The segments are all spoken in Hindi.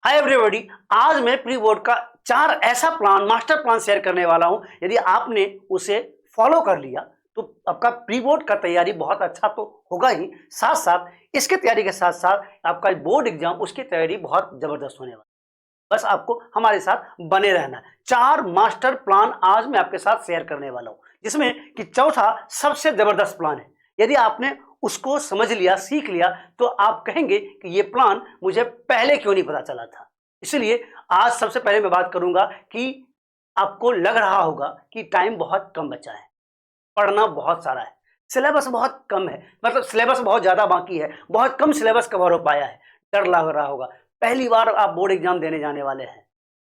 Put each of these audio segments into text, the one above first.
हाय एवरीबॉडी, आज मैं प्री बोर्ड का 4 ऐसा प्लान मास्टर प्लान शेयर करने वाला हूं। यदि आपने उसे फॉलो कर लिया तो आपका प्री बोर्ड का तैयारी बहुत अच्छा तो होगा ही, साथ साथ इसके तैयारी के साथ साथ आपका बोर्ड एग्जाम उसकी तैयारी बहुत जबरदस्त होने वाली। बस आपको हमारे साथ बने रहना है। 4 मास्टर प्लान आज मैं आपके साथ शेयर करने वाला हूं, जिसमें कि चौथा सबसे जबरदस्त प्लान है। यदि आपने उसको समझ लिया, सीख लिया, तो आप कहेंगे कि ये प्लान मुझे पहले क्यों नहीं पता चला था। इसलिए आज सबसे पहले मैं बात करूंगा कि आपको लग रहा होगा कि टाइम बहुत कम बचा है, पढ़ना बहुत सारा है, सिलेबस बहुत कम है, मतलब सिलेबस बहुत ज्यादा बाकी है, बहुत कम सिलेबस कवर हो पाया है। डर लग रहा होगा, पहली बार आप बोर्ड एग्जाम देने जाने वाले हैं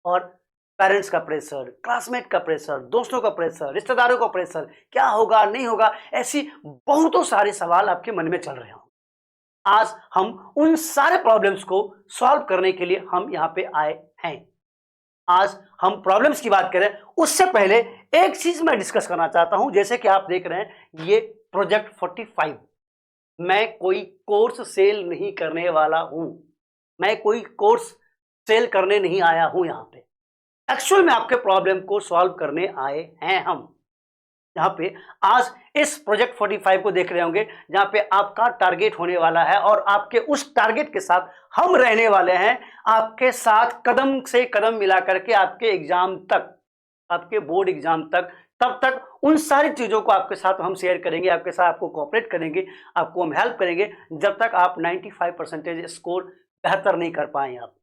और पेरेंट्स का प्रेशर, क्लासमेट का प्रेशर, दोस्तों का प्रेशर, रिश्तेदारों का प्रेशर, क्या होगा नहीं होगा, ऐसी बहुतों सारे सवाल आपके मन में चल रहे हों। आज हम उन सारे प्रॉब्लम्स को सॉल्व करने के लिए हम यहाँ पे आए हैं। आज हम प्रॉब्लम्स की बात करें उससे पहले एक चीज मैं डिस्कस करना चाहता हूं। जैसे कि आप देख रहे हैं ये प्रोजेक्ट 45, मैं कोई कोर्स सेल नहीं करने वाला हूं, मैं कोई कोर्स सेल करने नहीं आया हूं। यहाँ पे एक्चुअल में आपके प्रॉब्लम को सॉल्व करने आए हैं हम। यहाँ पे आज इस प्रोजेक्ट 45 को देख रहे होंगे, जहां पे आपका टारगेट होने वाला है और आपके उस टारगेट के साथ हम रहने वाले हैं, आपके साथ कदम से कदम मिला करके आपके एग्जाम तक, आपके बोर्ड एग्जाम तक। तब तक उन सारी चीजों को आपके साथ हम शेयर करेंगे, आपके साथ आपको कोऑपरेट करेंगे, आपको हम हेल्प करेंगे जब तक आप 95% स्कोर बेहतर नहीं कर पाए। आप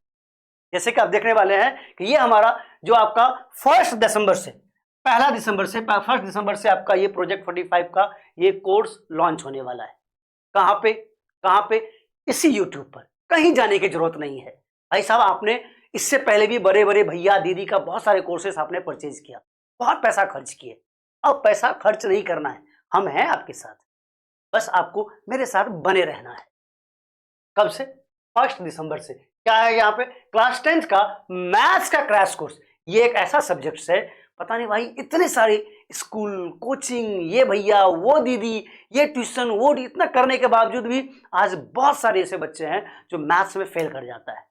जैसे कि आप देखने वाले हैं कि ये हमारा जो आपका 1 दिसंबर से 1 दिसंबर से आपका ये प्रोजेक्ट 45 का ये कोर्स लॉन्च होने वाला है। कहाँ पे? इसी यूट्यूब पर, कहीं जाने की जरूरत नहीं है। भाई साहब, आपने इससे पहले भी बड़े बड़े भैया दीदी का बहुत सारे कोर्सेस आपने परचेज किया, बहुत पैसा खर्च किए। अब पैसा खर्च नहीं करना है, हम हैं आपके साथ, बस आपको मेरे साथ बने रहना है। कब से? 1 दिसंबर से। क्या है यहाँ पे? क्लास 10th का मैथ्स का क्रैश कोर्स। ये एक ऐसा सब्जेक्ट है, पता नहीं भाई, इतने सारे स्कूल, कोचिंग, ये भैया वो दीदी, ये ट्यूशन वो, इतना करने के बावजूद भी आज बहुत सारे ऐसे बच्चे हैं जो मैथ्स में फेल कर जाता है।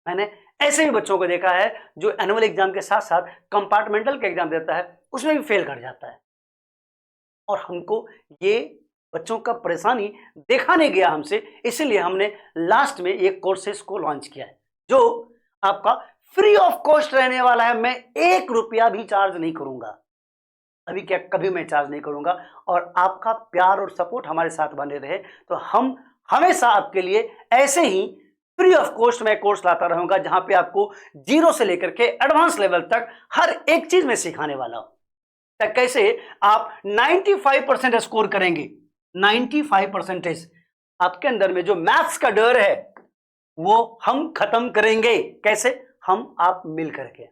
मैंने ऐसे भी बच्चों को देखा है जो एनुअल एग्जाम के साथ साथ कंपार्टमेंटल का एग्जाम देता है, उसमें भी फेल कर जाता है। और हमको ये बच्चों का परेशानी देखा नहीं गया हमसे, इसलिए हमने लास्ट में एक कोर्सेस को लॉन्च किया है जो आपका फ्री ऑफ कॉस्ट रहने वाला है। मैं 1 रुपया भी चार्ज नहीं करूंगा, अभी क्या कभी मैं चार्ज नहीं करूंगा। और आपका प्यार और सपोर्ट हमारे साथ बने रहे तो हम हमेशा आपके लिए ऐसे ही फ्री ऑफ कॉस्ट में कोर्स लाता रहूंगा, जहां पे आपको जीरो से लेकर के एडवांस लेवल तक हर एक चीज में सिखाने वाला हूं। कैसे आप 95% स्कोर करेंगे। 95% आपके अंदर में जो मैथ्स का डर है वो हम खत्म करेंगे। कैसे? हम आप मिल करके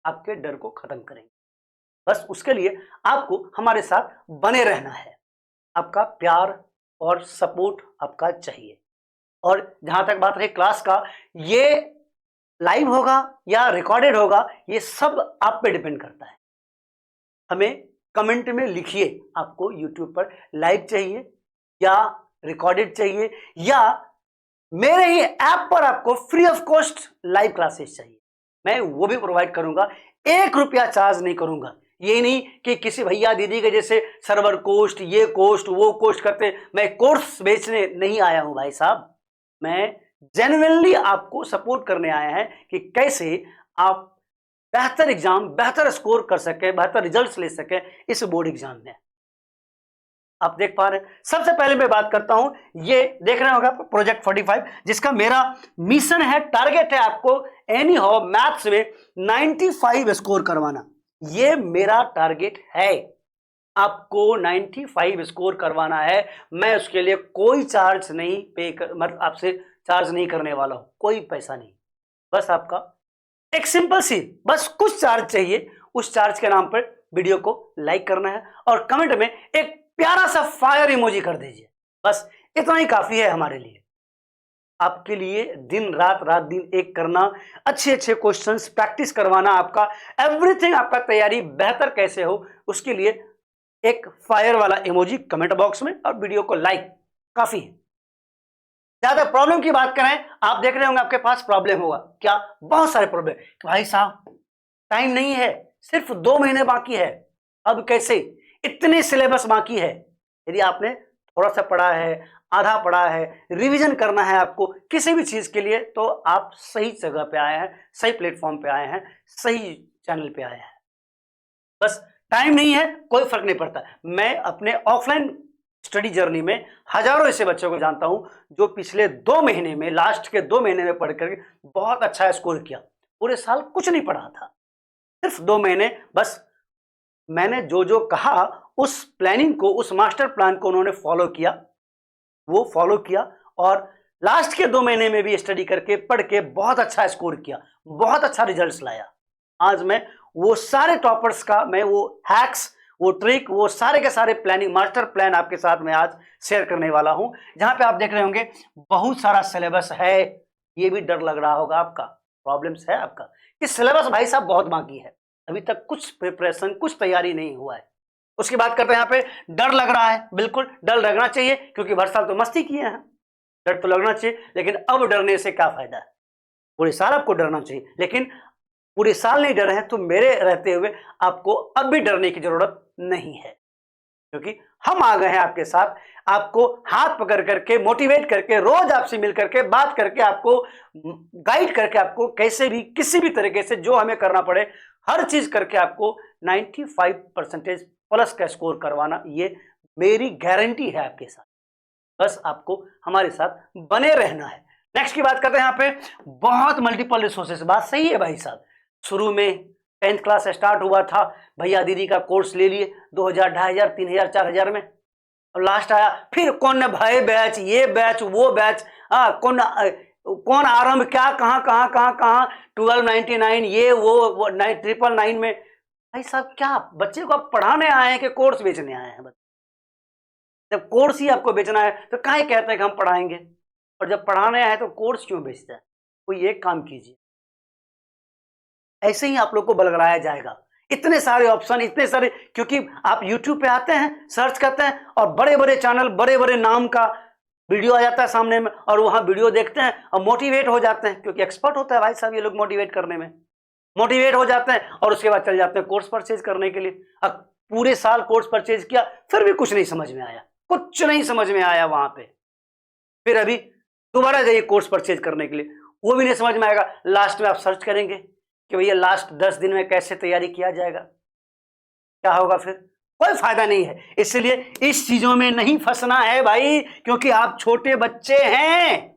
आपके डर को खत्म करेंगे। बस उसके लिए आपको हमारे साथ बने रहना है, आपका प्यार और सपोर्ट आपका चाहिए। और जहां तक बात रही क्लास का, ये लाइव होगा या रिकॉर्डेड होगा, ये सब आप पे डिपेंड करता है। हमें कमेंट में लिखिए आपको यूट्यूब पर लाइव चाहिए या रिकॉर्डेड चाहिए, या मेरे ही ऐप पर आपको free of cost live classes चाहिए, मैं वो भी प्रोवाइड करूंगा। 1 रुपया चार्ज नहीं करूंगा। ये नहीं कि किसी भैया दीदी के जैसे सर्वर कोस्ट, ये कोस्ट वो कोस्ट करते मैं कोर्स बेचने नहीं आया हूं भाई साहब। मैं जेन्युइनली आपको सपोर्ट करने आया है कि कैसे आप बेहतर एग्जाम, बेहतर स्कोर कर सके, बेहतर रिजल्ट्स ले सके इस बोर्ड एग्जाम में। आप देख पा रहे हैं, सबसे पहले मैं बात करता हूं, ये देख रहे होगा प्रोजेक्ट 45, जिसका मेरा मिशन है, टारगेट है आपको एनी हाउ मैथ्स में 95 स्कोर करवाना। ये मेरा टारगेट है, आपको 95 स्कोर करवाना है। मैं उसके लिए कोई चार्ज नहीं मतलब आपसे चार्ज नहीं करने वाला हूं, कोई पैसा नहीं। बस आपका एक सिंपल सी, बस कुछ चार्ज चाहिए। उस चार्ज के नाम पर वीडियो को लाइक करना है और कमेंट में एक प्यारा सा फायर इमोजी कर दीजिए। बस इतना ही काफी है हमारे लिए। आपके लिए दिन रात, रात दिन एक करना, अच्छे अच्छे क्वेश्चंस प्रैक्टिस करवाना, आपका एवरीथिंग, आपका तैयारी बेहतर कैसे हो उसके लिए एक फायर वाला इमोजी कमेंट बॉक्स में और वीडियो को लाइक, काफी है। ज्यादा प्रॉब्लम की बात करें, आप देख रहे होंगे आपके पास प्रॉब्लम होगा क्या, बहुत सारे प्रॉब्लम कि भाई साहब टाइम नहीं है, सिर्फ 2 महीने बाकी है, अब कैसे, इतने सिलेबस बाकी है। यदि आपने थोड़ा सा पढ़ा है, आधा पढ़ा है, रिवीजन करना है आपको किसी भी चीज के लिए, तो आप सही जगह पे आए हैं, सही प्लेटफॉर्म पे आए हैं, सही चैनल पे आए हैं। बस टाइम नहीं है, कोई फर्क नहीं पड़ता। मैं अपने ऑफलाइन स्टडी जर्नी में हजारों ऐसे बच्चों को जानता हूं जो पिछले 2 महीने में, लास्ट के 2 महीने में पढ़कर बहुत अच्छा स्कोर किया। पूरे साल कुछ नहीं पढ़ा था, सिर्फ 2 महीने बस मैंने जो जो कहा उस प्लानिंग को, उस मास्टर प्लान को उन्होंने फॉलो किया, वो फॉलो किया और लास्ट के 2 महीने में भी स्टडी करके, पढ़ के बहुत अच्छा स्कोर किया, बहुत अच्छा रिजल्ट्स लाया। आज मैं वो सारे टॉपर्स का, मैं वो हैक्स, वो ट्रिक, वो सारे के सारे प्लानिंग, मास्टर प्लान आपके साथ मैं आज शेयर करने वाला हूं। जहां पे आप देख रहे होंगे बहुत सारा सिलेबस है। ये भी डर लग रहा होगा आपका, प्रॉब्लम्स है आपका कि सिलेबस भाई साहब बहुत बाकी है, अभी तक कुछ प्रिपरेशन, कुछ तैयारी नहीं हुआ है। उसकी बात करते हैं, यहाँ पे डर लग रहा है, बिल्कुल डर लगना चाहिए, क्योंकि हर साल तो मस्ती किए हैं, डर तो लगना चाहिए। लेकिन अब डरने से क्या फायदा है, पूरे साल आपको डरना चाहिए, लेकिन पूरे साल नहीं डरे हैं तो मेरे रहते हुए आपको अब भी डरने की जरूरत नहीं है, क्योंकि हम आ गए हैं आपके साथ, आपको हाथ पकड़ करके, मोटिवेट करके, रोज आपसे मिल करके, बात करके, आपको गाइड करके, आपको कैसे भी किसी भी तरीके से जो हमें करना पड़े हर चीज करके आपको 95% प्लस का स्कोर करवाना, ये मेरी गारंटी है आपके साथ। बस आपको हमारे साथ बने रहना है। नेक्स्ट की बात करते हैं, यहाँ पे बहुत मल्टीपल रिसोर्सेस, बात सही है भाई साहब। शुरू में 10th क्लास स्टार्ट हुआ था, भैया दीदी का कोर्स ले लिए 2000, 2500, 3000, 4000 में, और लास्ट आया फिर कौन ने भाई बैच, ये बैच, वो बैच, कौन आरंभ, क्या, कहाँ कहाँ कहाँ कहाँ, 1299, ये वो 999 में। भाई साहब क्या बच्चे को आप पढ़ाने आए हैं कि कोर्स बेचने आए हैं? जब कोर्स ही आपको बेचना है तो काहे कहते हैं कि हम पढ़ाएंगे, और जब पढ़ाने आए तो कोर्स क्यों बेचते हैं? कोई एक काम कीजिए, ऐसे ही आप लोग को बलगलाया जाएगा। इतने सारे ऑप्शन, इतने सारे, क्योंकि आप YouTube पे आते हैं, सर्च करते हैं और बड़े बड़े चैनल, बड़े बड़े नाम का वीडियो आ जाता है सामने में, और वहां वीडियो देखते हैं और मोटिवेट हो जाते हैं, क्योंकि एक्सपर्ट होता है भाई साहब ये लोग मोटिवेट करने में, मोटिवेट हो जाते हैं और उसके बाद चल जाते हैं कोर्स परचेज करने के लिए। अब पूरे साल कोर्स परचेज किया, फिर भी कुछ नहीं समझ में आया, कुछ नहीं समझ में आया वहां पे, फिर अभी दोबारा जाइए कोर्स परचेज करने के लिए, वो भी नहीं समझ में आएगा। लास्ट में आप सर्च करेंगे कि भैया लास्ट 10 दिन में कैसे तैयारी किया जाएगा, क्या होगा? फिर कोई फायदा नहीं है। इसलिए इस चीजों में नहीं फंसना है भाई, क्योंकि आप छोटे बच्चे हैं,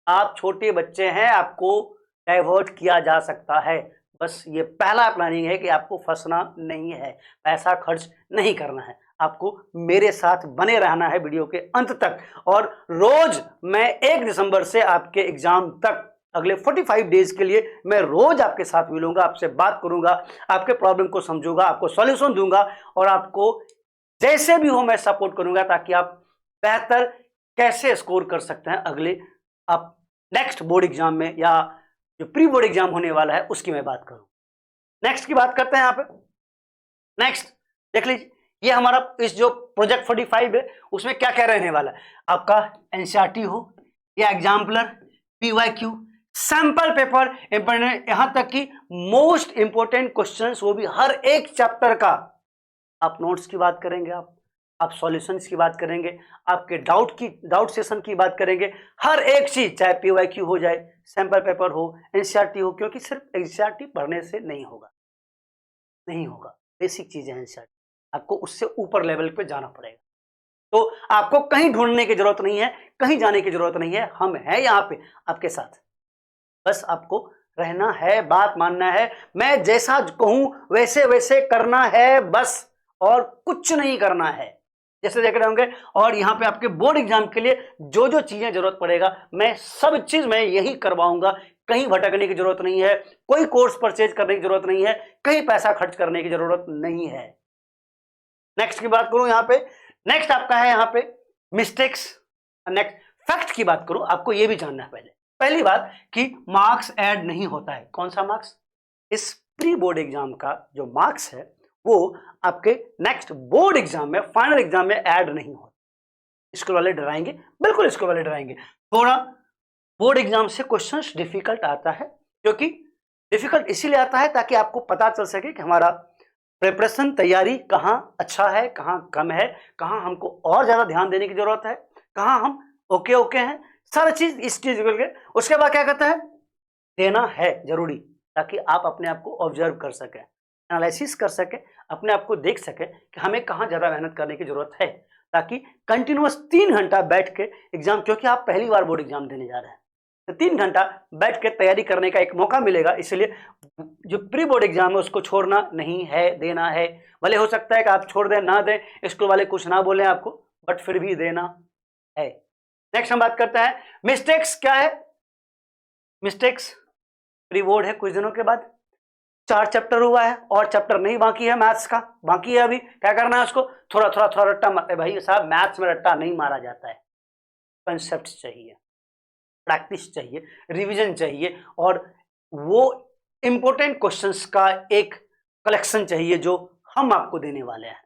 आप छोटे बच्चे हैं, आपको डाइवर्ट किया जा सकता है। बस ये पहला प्लानिंग है कि आपको फंसना नहीं है, पैसा खर्च नहीं करना है, आपको मेरे साथ बने रहना है वीडियो के अंत तक। और रोज मैं 1 दिसंबर से आपके एग्जाम तक, अगले 45 डेज के लिए मैं रोज आपके साथ मिलूंगा, आपसे बात करूंगा, आपके प्रॉब्लम को समझूंगा, आपको सॉल्यूशन दूंगा, और आपको जैसे भी हो मैं सपोर्ट करूंगा, ताकि आप बेहतर कैसे स्कोर कर सकते हैं अगले, आप नेक्स्ट बोर्ड एग्जाम में, या जो प्री बोर्ड एग्जाम होने वाला है उसकी मैं बात करूं। नेक्स्ट की बात करते हैं यहाँ पे। नेक्स्ट देख लीजिए, ये हमारा इस जो प्रोजेक्ट 45 है उसमें क्या क्या रहने वाला है। आपका एनसीईआरटी हो या एग्जाम्पलर, पीवाईक्यू, सैंपल पेपर, यहां तक कि मोस्ट इंपोर्टेंट क्वेश्चंस, वो भी हर एक चैप्टर का। आप नोट्स की बात करेंगे, आप सॉल्यूशंस की बात करेंगे, आपके डाउट सेशन की बात करेंगे, हर एक चीज, चाहे पीवाईक्यू हो जाए, सैंपल पेपर हो, एनसीईआरटी हो, क्योंकि सिर्फ एनसीईआरटी पढ़ने से नहीं होगा, नहीं होगा। बेसिक चीजें हैं एनसीईआरटी, आपको उससे ऊपर लेवल पे जाना पड़ेगा। तो आपको कहीं ढूंढने की जरूरत नहीं है, कहीं जाने की जरूरत नहीं है, हम हैं यहाँ पे आपके साथ। बस आपको रहना है, बात मानना है, मैं जैसा कहूं वैसे वैसे करना है बस, और कुछ नहीं करना है, जैसे देख रहे होंगे। और यहाँ पे आपके बोर्ड एग्जाम के लिए जो जो चीजें जरूरत पड़ेगा, मैं सब चीज मैं यही करवाऊंगा, कहीं भटकने की जरूरत नहीं है, कोई कोर्स परचेज करने की जरूरत नहीं है, कहीं पैसा खर्च करने की जरूरत नहीं है। नेक्स्ट की बात करूं यहाँ पे, नेक्स्ट आपका है यहाँ पे मिस्टेक्स। नेक्स्ट फैक्ट की बात करूं, आपको ये भी जानना है पहली बात कि मार्क्स ऐड नहीं होता है। कौन सा मार्क्स? इस प्री बोर्ड एग्जाम का जो मार्क्स है वो आपके नेक्स्ट बोर्ड एग्जाम में, फाइनल एग्जाम में ऐड नहीं होता। स्कूल वाले डराएंगे, बिल्कुल स्कूल वाले डराएंगे, थोड़ा बोर्ड एग्जाम से क्वेश्चंस डिफिकल्ट आता है, क्योंकि डिफिकल्ट इसीलिए आता है ताकि आपको पता चल सके कि हमारा प्रिपरेशन तैयारी कहाँ अच्छा है, कहाँ कम है, कहाँ हमको और ज्यादा ध्यान देने की जरूरत है, कहाँ हम ओके ओके हैं, सारा चीज इस चीज के। उसके बाद क्या कहता है, देना है जरूरी, ताकि आप अपने आप को ऑब्जर्व कर सकें, एनालिसिस कर सकें, अपने आप को देख सकें कि हमें कहाँ ज्यादा मेहनत करने की जरूरत है, ताकि कंटिन्यूअस 3 घंटा बैठ के एग्जाम, क्योंकि आप पहली बार बोर्ड एग्जाम देने जा रहे हैं, तो 3 घंटा बैठ के तैयारी करने का एक मौका मिलेगा। इसलिए जो प्री बोर्ड एग्जाम है उसको छोड़ना नहीं है, देना है। भले हो सकता है कि आप छोड़ दें, ना दें, स्कूल वाले कुछ ना बोले आपको, बट फिर भी देना है। नेक्स्ट हम बात करते हैं मिस्टेक्स क्या है। मिस्टेक्स प्री बोर्ड है कुछ दिनों के बाद, 4 चैप्टर हुआ है और चैप्टर नहीं बाकी है, मैथ्स का बाकी है। अभी क्या करना है, उसको थोड़ा थोड़ा थोड़ा रट्टा मारते। भाई साहब मैथ्स में रट्टा नहीं मारा जाता है, कंसेप्ट चाहिए, प्रैक्टिस चाहिए, रिवीजन चाहिए, और वो इंपॉर्टेंट क्वेश्चंस का एक कलेक्शन चाहिए जो हम आपको देने वाले हैं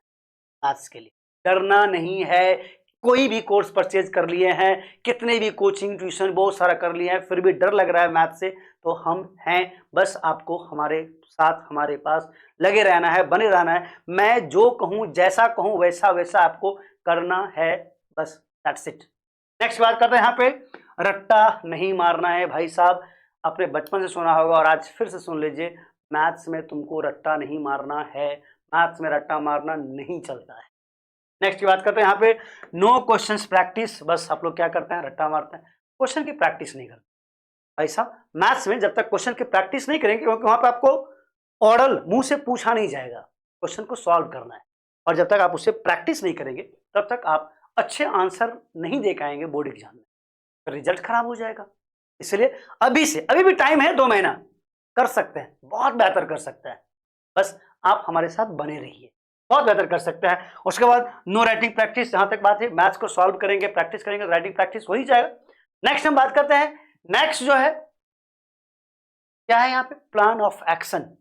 मैथ्स के लिए। डरना नहीं है। कोई भी कोर्स परचेज कर लिए हैं, कितने भी कोचिंग ट्यूशन बहुत सारा कर लिए हैं, फिर भी डर लग रहा है मैथ से, तो हम हैं। बस आपको हमारे साथ, हमारे पास लगे रहना है, बने रहना है। मैं जो कहूं, जैसा कहूं, वैसा वैसा आपको करना है, बस दैट्स इट। नेक्स्ट बात करते हैं यहाँ पे, रट्टा नहीं मारना है। भाई साहब आपने बचपन से सुना होगा और आज फिर से सुन लीजिए, मैथ्स में तुमको रट्टा नहीं मारना है। मैथ्स में रट्टा मारना नहीं चलता है। नेक्स्ट की बात करते हैं यहाँ पे, नो क्वेश्चंस प्रैक्टिस। बस आप लोग क्या करते हैं, रट्टा मारते हैं, क्वेश्चन की प्रैक्टिस नहीं करते। भाई साहब मैथ्स में जब तक क्वेश्चन की प्रैक्टिस नहीं करेंगे, क्योंकि वहां पे आपको ऑरल मुंह से पूछा नहीं जाएगा, क्वेश्चन को सॉल्व करना है, और जब तक आप उससे प्रैक्टिस नहीं करेंगे तब तक आप अच्छे आंसर नहीं दे पाएंगे बोर्ड एग्जाम में, तो रिजल्ट खराब हो जाएगा। इसलिए अभी से, अभी भी टाइम है, 2 महीना कर सकते हैं, बहुत बेहतर कर सकते हैं। बस आप हमारे साथ बने रहिए, बहुत बेहतर कर सकते हैं। उसके बाद नो राइटिंग प्रैक्टिस, जहां तक बात है मैथ्स को सॉल्व करेंगे, प्रैक्टिस करेंगे, राइटिंग प्रैक्टिस हो ही जाएगा। नेक्स्ट हम बात करते हैं, नेक्स्ट जो है क्या है यहाँ पे, प्लान ऑफ एक्शन।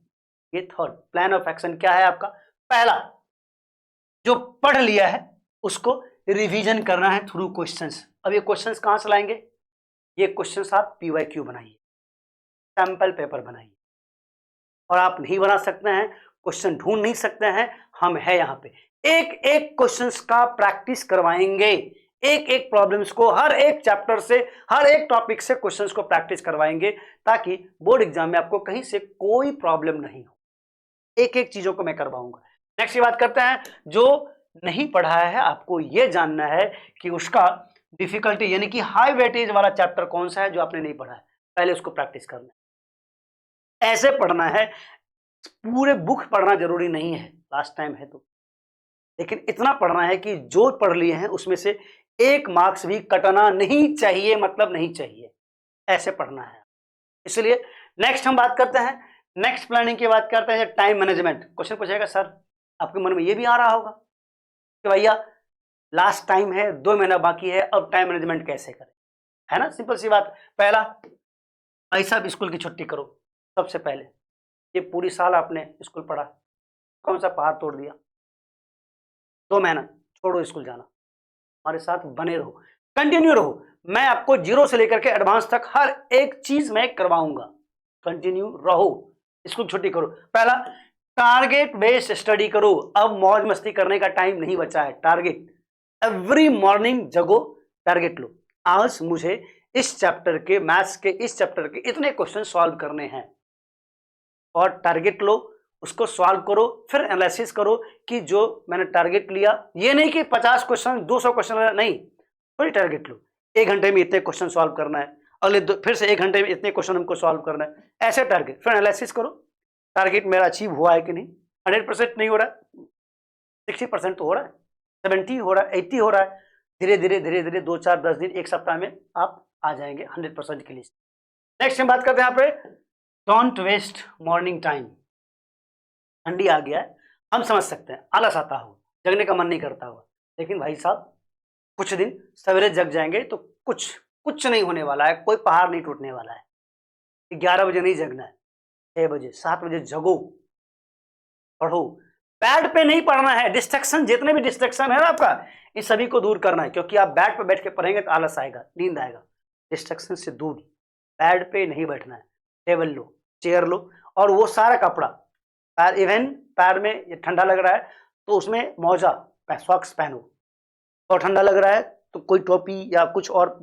ये थर्ड प्लान ऑफ एक्शन क्या है आपका, पहला जो पढ़ लिया है उसको रिवीजन करना है थ्रू क्वेश्चंस। अब ये क्वेश्चंस कहां से लाएंगे, ये क्वेश्चंस आप पीवाईक्यू बनाइए, सैंपल पेपर बनाइए, और आप नहीं बना सकते हैं, क्वेश्चन ढूंढ नहीं सकते हैं, हम है यहाँ पे, एक एक क्वेश्चंस का प्रैक्टिस करवाएंगे, एक एक प्रॉब्लम्स को, हर एक चैप्टर से, हर एक टॉपिक से क्वेश्चंस को प्रैक्टिस करवाएंगे, ताकि बोर्ड एग्जाम में आपको कहीं से कोई प्रॉब्लम नहीं हो। एक एक चीजों को मैं करवाऊंगा। नेक्स्ट की बात करते हैं, जो नहीं पढ़ा है आपको यह जानना है कि उसका डिफिकल्टी यानी कि हाई वेटेज वाला चैप्टर कौन सा है जो आपने नहीं पढ़ा है, पहले उसको प्रैक्टिस करना है। ऐसे पढ़ना है, पूरे बुक पढ़ना जरूरी नहीं है, लास्ट टाइम है तो, लेकिन इतना पढ़ना है कि जो पढ़ लिए हैं उसमें से 1 मार्क्स भी कटना नहीं चाहिए, मतलब नहीं चाहिए, ऐसे पढ़ना है। इसलिए नेक्स्ट हम बात करते हैं, नेक्स्ट प्लानिंग की बात करते हैं, टाइम मैनेजमेंट। क्वेश्चन पूछेगा सर, आपके मन में ये भी आ रहा होगा कि भैया लास्ट टाइम है, 2 महीना बाकी है, अब टाइम मैनेजमेंट कैसे करें, है ना, सिंपल सी बात। पहला, भाई साहब स्कूल की छुट्टी करो। सबसे पहले ये पूरी साल आपने स्कूल पढ़ा, कौन सा पहाड़ तोड़ दिया, 2 महीना छोड़ो स्कूल जाना, हमारे साथ बने रहो, कंटिन्यू रहो। मैं आपको जीरो से लेकर के एडवांस तक हर एक चीज मैं करवाऊंगा, कंटिन्यू रहो, स्कूल छुट्टी करो। पहला, टारगेट बेस्ड स्टडी करो। अब मौज मस्ती करने का टाइम नहीं बचा है, टारगेट, एवरी मॉर्निंग जगो, टारगेट लो, आज मुझे इस चैप्टर के, मैथ्स के इस चैप्टर के इतने क्वेश्चन सॉल्व करने हैं, और टारगेट लो, उसको सॉल्व करो, फिर एनालिसिस करो कि जो मैंने टारगेट लिया, ये नहीं कि 50 क्वेश्चन 200 क्वेश्चन, नहीं, थोड़ी टारगेट लो, 1 घंटे में इतने क्वेश्चन सॉल्व करना है, अगले फिर से 1 घंटे में इतने क्वेश्चन हमको सॉल्व करना है, ऐसे टारगेट, फिर एनालिसिस करो टारगेट मेरा अचीव हुआ है कि नहीं। 100% नहीं हो रहा है, 60% तो हो रहा है, 70 हो रहा है, 80 हो रहा है, धीरे धीरे धीरे धीरे 2 4 10 दिन 1 सप्ताह में आप आ जाएंगे 100% के लिए। नेक्स्ट हम बात करते हैं यहाँ पे, डोंट वेस्ट मॉर्निंग टाइम। ठंडी आ गया है, हम समझ सकते हैं, आलस आता हो, जगने का मन नहीं करता हुआ, लेकिन भाई साहब कुछ दिन सवेरे जग जाएंगे तो कुछ नहीं होने वाला है, कोई पहाड़ नहीं टूटने वाला है। 11 बजे नहीं जगना है, 6 बजे 7 बजे जगो, पढ़ो। बैड पे नहीं पढ़ना है, डिस्ट्रैक्शन, जितने भी डिस्ट्रैक्शन है ना आपका, इन सभी को दूर करना है, क्योंकि आप बैड पे बैठ के पढ़ेंगे तो आलस आएगा, नींद आएगा। डिस्ट्रक्शन से दूर, पैड पे नहीं बैठना है, टेबल लो, चेयर लो, और वो सारा कपड़ा, पैर, इवन पैर में ये ठंडा लग रहा है तो उसमें मोजा, सॉक्स पहनो, और ठंडा लग रहा है तो कोई टोपी या कुछ और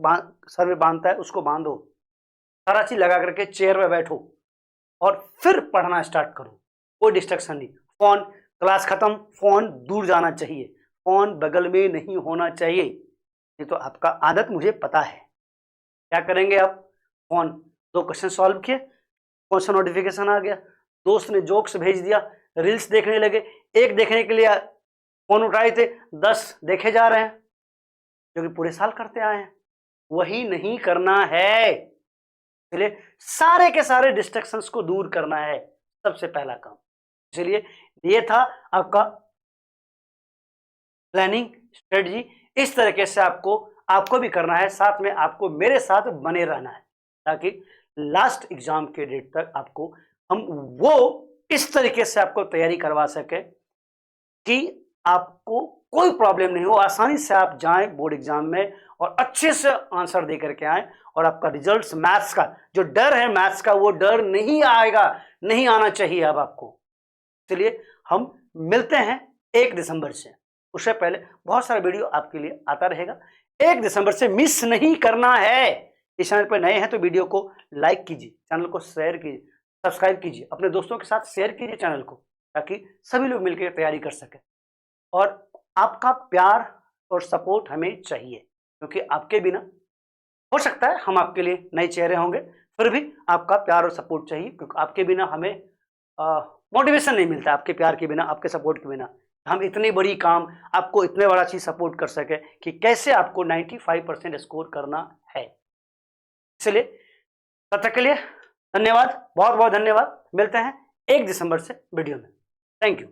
सर में बांधता है उसको बांधो, सारा चीज लगा करके चेयर पे बैठो और फिर पढ़ना स्टार्ट करो। कोई डिस्ट्रक्शन नहीं, फोन, क्लास खत्म, फोन दूर जाना चाहिए, फोन बगल में नहीं होना चाहिए। ये तो आपका आदत मुझे पता है। क्या करेंगे आप? फोन, 2 क्वेश्चन सॉल्व किए, कौन सा नोटिफिकेशन आ गया, दोस्त ने जोक्स भेज दिया, रील्स देखने लगे, एक देखने के लिए फोन उठाए थे, 10 देखे जा रहे हैं, जो कि पूरे साल करते आए हैं। वही नहीं करना है। इसलिए सारे के सारे डिस्ट्रैक्शंस को दूर करना है सबसे पहला काम। इसलिए ये था आपका प्लानिंग स्ट्रेटजी। इस तरीके से आपको भी करना है, साथ में आपको मेरे साथ बने रहना है, ताकि लास्ट एग्जाम के डेट तक आपको हम वो इस तरीके से आपको तैयारी करवा सके कि आपको कोई प्रॉब्लम नहीं हो, आसानी से आप जाएं बोर्ड एग्जाम में और अच्छे से आंसर दे करके आएं, और आपका रिजल्ट्स, मैथ्स का जो डर है, मैथ्स का वो डर नहीं आएगा, नहीं आना चाहिए अब आपको। चलिए हम मिलते हैं 1 दिसंबर से, उससे पहले बहुत सारा वीडियो आपके लिए आता रहेगा। 1 दिसंबर से मिस नहीं करना है। इस चैनल पर नए हैं तो वीडियो को लाइक कीजिए, चैनल को शेयर कीजिए, सब्सक्राइब कीजिए, अपने दोस्तों के साथ शेयर कीजिए चैनल को, ताकि सभी लोग मिलकर तैयारी कर सकें। और आपका प्यार और सपोर्ट हमें चाहिए, क्योंकि आपके बिना, हो सकता है हम आपके लिए नए चेहरे होंगे, फिर भी आपका प्यार और सपोर्ट चाहिए, क्योंकि आपके बिना हमें मोटिवेशन नहीं मिलता। आपके प्यार के बिना, आपके सपोर्ट के बिना हम इतनी बड़ी काम, आपको इतने बड़ा चीज सपोर्ट कर सके कि कैसे आपको 95% स्कोर करना है। इसलिए तब तक के लिए धन्यवाद, बहुत बहुत धन्यवाद। मिलते हैं 1 दिसंबर से वीडियो में। Thank you.